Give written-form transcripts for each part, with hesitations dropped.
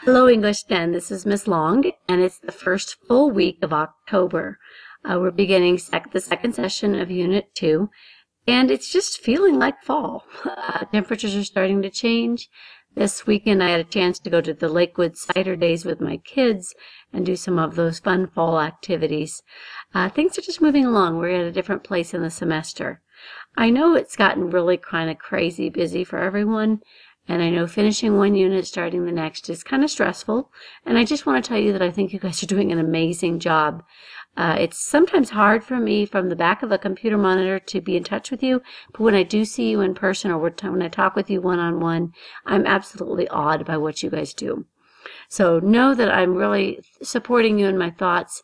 Hello, English 10. This is Miss Long, and it's the first full week of October. We're beginning the second session of Unit 2, and it's just feeling like fall. Temperatures are starting to change. This weekend, I had a chance to go to the Lakewood Cider Days with my kids and do some of those fun fall activities. Things are just moving along. We're at a different place in the semester. I know it's gotten really kind of crazy busy for everyone. And I know finishing one unit, starting the next is kind of stressful. And I just want to tell you that I think you guys are doing an amazing job. It's sometimes hard for me from the back of a computer monitor to be in touch with you. But when I do see you in person or when I talk with you one-on-one, I'm absolutely awed by what you guys do. So know that I'm really supporting you in my thoughts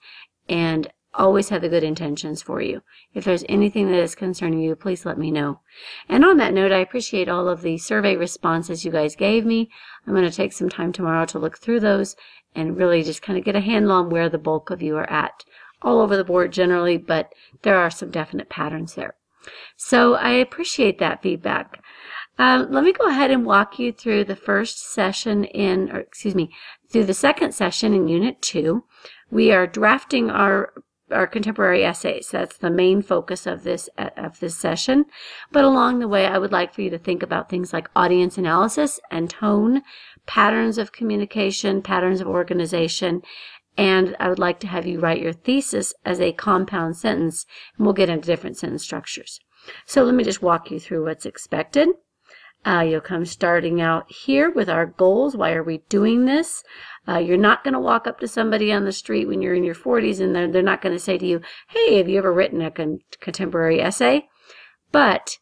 and always have the good intentions for you. If there's anything that is concerning you, please let me know. And on that note, I appreciate all of the survey responses you guys gave me. I'm going to take some time tomorrow to look through those and really just kind of get a handle on where the bulk of you are at. All over the board generally, but there are some definite patterns there. So I appreciate that feedback. Let me go ahead and walk you through the through the second session in Unit 2. We are drafting our contemporary essays. That's the main focus of this session. But along the way, I would like for you to think about things like audience analysis and tone, patterns of communication, patterns of organization, and I would like to have you write your thesis as a compound sentence, and we'll get into different sentence structures. So let me just walk you through what's expected. You'll come starting out here with our goals. Why are we doing this? You're not going to walk up to somebody on the street when you're in your 40s and they're not going to say to you, hey, have you ever written a contemporary essay? But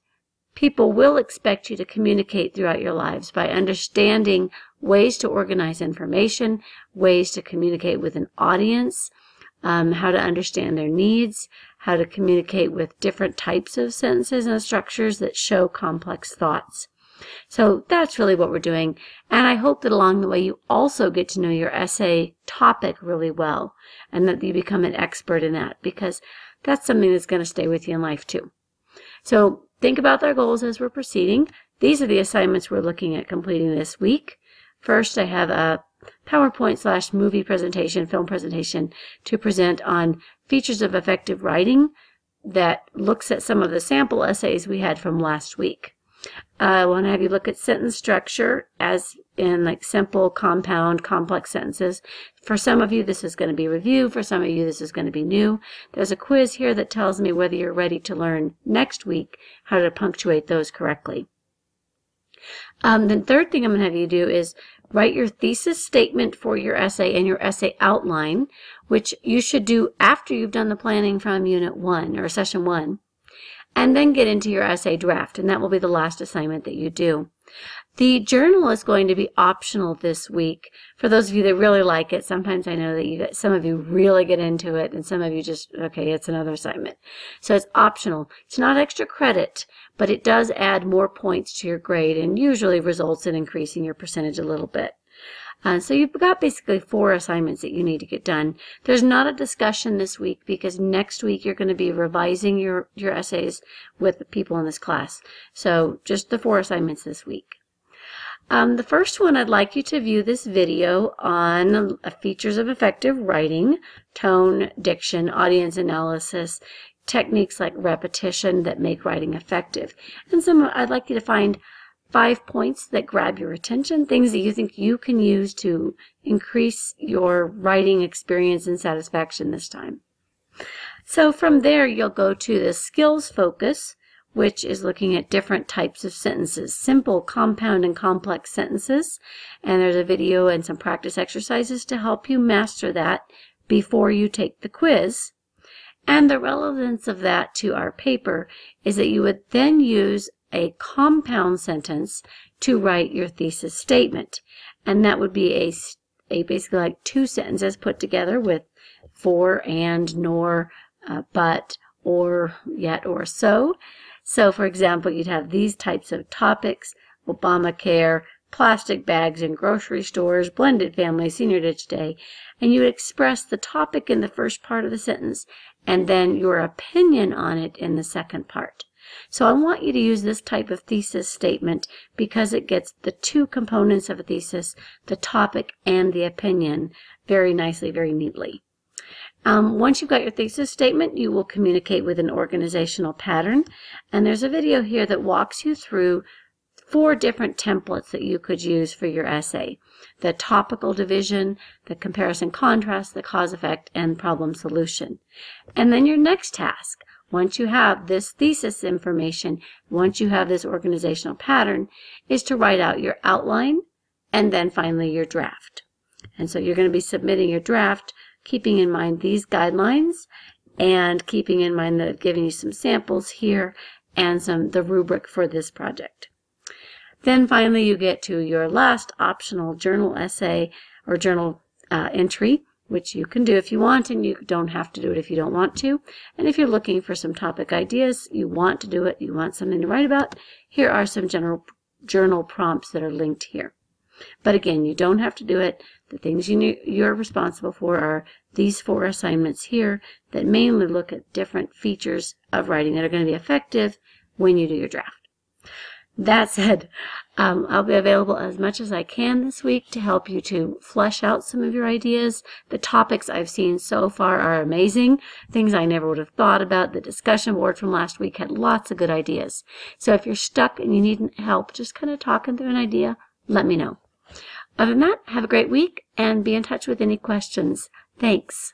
people will expect you to communicate throughout your lives by understanding ways to organize information, ways to communicate with an audience, how to understand their needs, how to communicate with different types of sentences and structures that show complex thoughts. So that's really what we're doing, and I hope that along the way you also get to know your essay topic really well and that you become an expert in that, because that's something that's going to stay with you in life too. So think about our goals as we're proceeding. These are the assignments we're looking at completing this week. First, I have a PowerPoint/movie presentation, film presentation to present on features of effective writing that looks at some of the sample essays we had from last week. I want to have you look at sentence structure as in like simple, compound, complex sentences. For some of you, this is going to be review. For some of you, this is going to be new. There's a quiz here that tells me whether you're ready to learn next week how to punctuate those correctly. The third thing I'm going to have you do is write your thesis statement for your essay and your essay outline, which you should do after you've done the planning from Unit 1 or Session 1. And then get into your essay draft, and that will be the last assignment that you do. The journal is going to be optional this week. For those of you that really like it, sometimes I know that some of you really get into it, and some of you just, okay, it's another assignment. So it's optional. It's not extra credit, but it does add more points to your grade and usually results in increasing your percentage a little bit. So you've got basically 4 assignments that you need to get done. There's not a discussion this week because next week you're going to be revising your essays with the people in this class. So just the 4 assignments this week. The first one, I'd like you to view this video on features of effective writing, tone, diction, audience analysis, techniques like repetition that make writing effective. And I'd like you to find 5 points that grab your attention, things that you think you can use to increase your writing experience and satisfaction this time. So from there, you'll go to the skills focus, which is looking at different types of sentences, simple, compound, and complex sentences. And there's a video and some practice exercises to help you master that before you take the quiz. And the relevance of that to our paper is that you would then use a compound sentence to write your thesis statement. And that would be a basically like 2 sentences put together with for, and, nor, but, or, yet, or so. So for example, you'd have these types of topics: Obamacare, plastic bags in grocery stores, blended family, senior ditch day. And you would express the topic in the first part of the sentence and then your opinion on it in the second part. So I want you to use this type of thesis statement because it gets the two components of a thesis, the topic and the opinion, very nicely, very neatly. Once you've got your thesis statement, you will communicate with an organizational pattern. And there's a video here that walks you through 4 different templates that you could use for your essay: the topical division, the comparison contrast, the cause effect, and problem solution. And then your next task, once you have this thesis information, once you have this organizational pattern, is to write out your outline and then finally your draft. And so you're going to be submitting your draft keeping in mind these guidelines and keeping in mind that I've given you some samples here and the rubric for this project. Then finally you get to your last optional journal essay or journal entry, which you can do if you want, and you don't have to do it if you don't want to. And if you're looking for some topic ideas, you want to do it, you want something to write about, here are some general journal prompts that are linked here. But again, you don't have to do it. The things you're responsible for are these 4 assignments here that mainly look at different features of writing that are going to be effective when you do your draft. That said, I'll be available as much as I can this week to help you to flesh out some of your ideas. The topics I've seen so far are amazing, things I never would have thought about. The discussion board from last week had lots of good ideas. So if you're stuck and you need help just kind of talking through an idea, let me know. Other than that, have a great week and be in touch with any questions. Thanks.